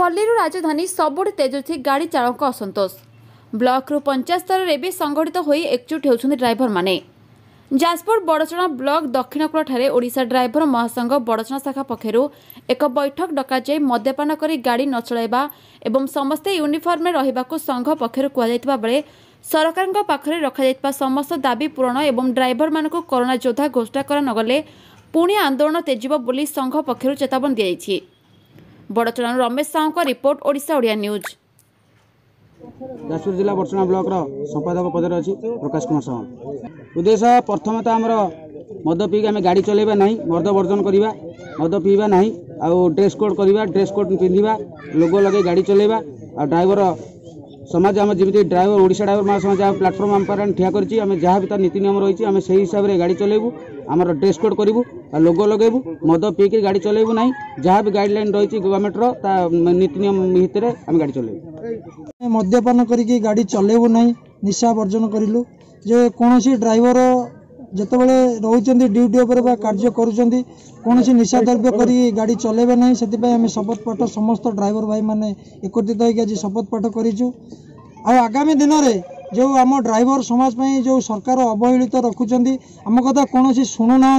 पल्लीरू राजधानी सबुठ तेजुथी गाड़ी चालक असंतोष ब्लॉक रु पंचायत स्तर में भी संगठित हो एकजुट होउछन्ति ड्राइवर माने। जाजपुर बड़चणा ब्लॉक दक्षिणकूल ठारे ओडिशा ड्राइवर महासंघ बड़चणा शाखा पक्षरु एक बैठक डकाଯାई मद्यपान करी गाड़ी न चलाइबा एवं समस्ते यूनिफॉर्म में रहिबाकु संघ पक्षरु कुहाଯାଇଥିବା बेले सरकारଙ୍କ पाखरे रखाଯାଇଥିବା समस्त दाबी पूरण एवं ड्राइवर मानकु कोरोना योद्धा घोषणा करा नगले पुणी आंदोलन तेजिब बोली संघ पक्षरु चेतावनी दियाଯାଇଛି। बड़चणा रमेश साहू का रिपोर्ट ओडिशा ओडिया न्यूज। जाजपुर जिला बड़चणा ब्लॉक संपादक पदर अच्छी प्रकाश कुमार साहू। उद्देश्य प्रथम तो आमर मद पी आम गाड़ी चलेबा नहीं, मद वर्जन करवा, मद पीवा नहीं, आउ ड्रेस कोड करवा, ड्रेस कोड पिंधा, लोगो लगे गाड़ी चलेबा। आ ड्राइवर समाज आम जमी ड्राइवर ओडिशा ड्राइवर महासंघ जहाँ प्लाटफर्म आम पर ठिया कर जहाँ भी तार नीति नियम रही है से हिसाब से गाड़ी चलेबू, आमर ड्रेस कोड करूँ, लोगो लगेबू, मद पीक गाड़ी चलेबू ना, जहाँ भी गाइडलाइन रही गवर्नमेंट नीति नियम भितर आम गाड़ी चलेबू। मद्यपान करके गाड़ी चलेबू ना, निशा वर्जन करूँ जे कौन ड्राइवर जितेबाला रोचे ड्यूटी उपर कार्य करुँच कौन निशा द्रव्य कर गाड़ी चलेबे ना, से आम शपथ पाठ समस्त ड्राइवर भाई मैंने एकत्रित होकर आज शपथ पाठ करूँ। आगामी दिन में जो आम ड्राइवर समाज जो सरकार अवहेलित रखुंट आम कथा कौन शुणुना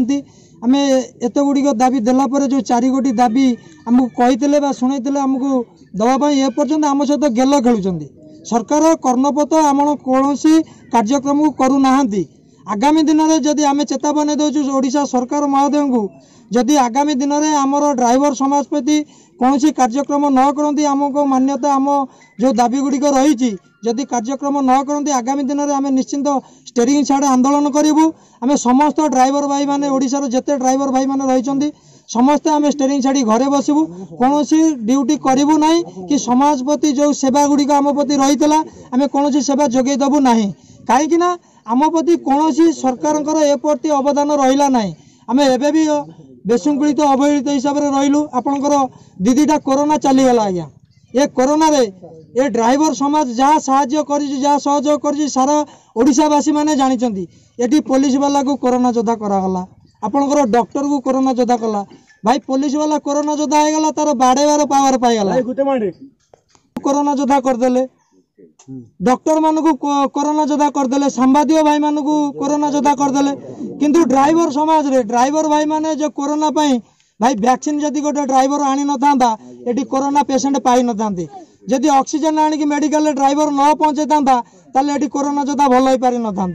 आम एत गुड़िक दाबी देलापर जो 4 गोटी दाबी आमको कही शुणुते आमको दवापाई एपर्यंत आम सहित गेल खेलुं। सरकार कर्णपत आम कौन कार्यक्रम करूना। आगामी दिन में जदि आम चेतावनी दौचु ओडिशा सरकार महोदय को, जदि आगामी दिन में आमर ड्राइवर समाज प्रति कौन कार्यक्रम न करती आमको मान्यता आम जो दाबी गुड़िक रही जदि कार्यक्रम न करती आगामी दिन में आम निश्चिंत स्टेरिंग छाड़ आंदोलन करूँ। आम समस्त ड्राइवर भाई मैंने ओडिशार जेते ड्राइवर भाई मैंने रही समस्ते आम स्टेरिंग छाड़ी घरे बसबू, कौन ड्यूटी करूँ ना कि समाज प्रति जो सेवा गुड़िक आम प्रति रही आम कौन सेवा जोगे देबू ना, कहीं आम प्रति कौन सरकार एप्रति अवदान रहा ना। आम एबे भी बेशृंखलित अवहेलित हिसाब से रहीलु। आपंकर दीदीटा कोरोना चलीगला आज्ञा, ये कोरोना रे ये ड्राइवर समाज जहाँ साहाय्य कर सहयोग कर सारा ओडिशावासी मैंने जानते। ये पुलिस वाला को कोरोना योद्धा करागला, आपंकर डॉक्टर को कोरोना योद्धा कला। भाई पुलिस वाला कोरोना योद्धा होगा तार बाड़ेबार पावर पाईगला, कोरोना योद्धा करदे, डॉक्टर मान को कोरोना योद्धा करदे, सांबादिक भाई मान को कोरोना योद्धा करदे। किंतु ड्राइवर समाज रे ड्राइवर भाई माने जो कोरोना पाई भाई वैक्सीन जदि गोटे ड्राइवर आनी न था ये कोरोना पेसेंट पाई न था, जदि ऑक्सीजन आनिक मेडिकल ड्राइवर न पहुंचे था ये कोरोना योद्धा भल हो पारि न था।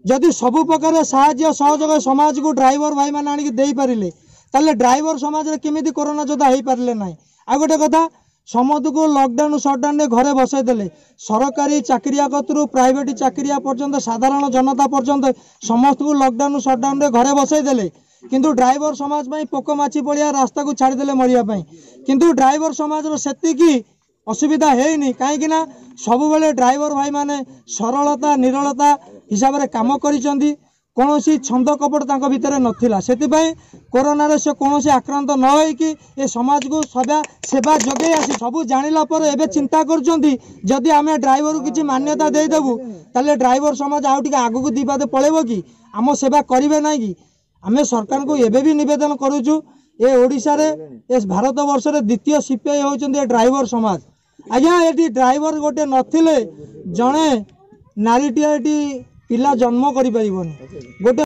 जदि सबु प्रकार साहाय्य सहयोग समाज को ड्राइवर भाई मैंने आनिक दे पारे ताले ड्राइवर समाज रे केमिति कोरोना योद्धा हो पारे ना। आ गोटे कथा समस्त को लॉकडाउन सटडाउन रे घरे बसई देले, सरकारी चाकरिया कतरू प्राइवेट चाकरिया पर्यंत साधारण जनता पर्यंत समस्त को लॉकडाउन सटडाउन रे घरे बसई देले, किंतु ड्राइवर समाज में पोकमाछी पड़िया रास्ता को छाड़देले मरिया। किंतु ड्राइवर समाज सेतिकी असुविधा है कहीं सब बेले ड्राइवर भाई माने सरलता निरलता हिसाब से कम करिसेंती, कौन छंद कपट तांको भितर नथिला, सेतिपई कोरोना रे से कौन आक्रांत न होइकी ए समाज को सेवा जोगे आसी सबू जानिला पर एबे चिंता करुचंती जदि आमे ड्राइवर को किछि मान्यता दे देबू ताले ड्राइवर समाज आउ टिके आगु को दीपादे पळेबो कि आम सेवा करिवे नै कि। आमे सरकार को एबे भी निवेदन करूछु ए ओडिशा रे ए भारत वर्ष रे द्वितीय सीपीआई होचंती ड्राइवर समाज। आज्ञा एटी ड्राइवर गोटे नथिले जणे नारीटिया एटी पिला जन्म करि परिबोनी, गोटे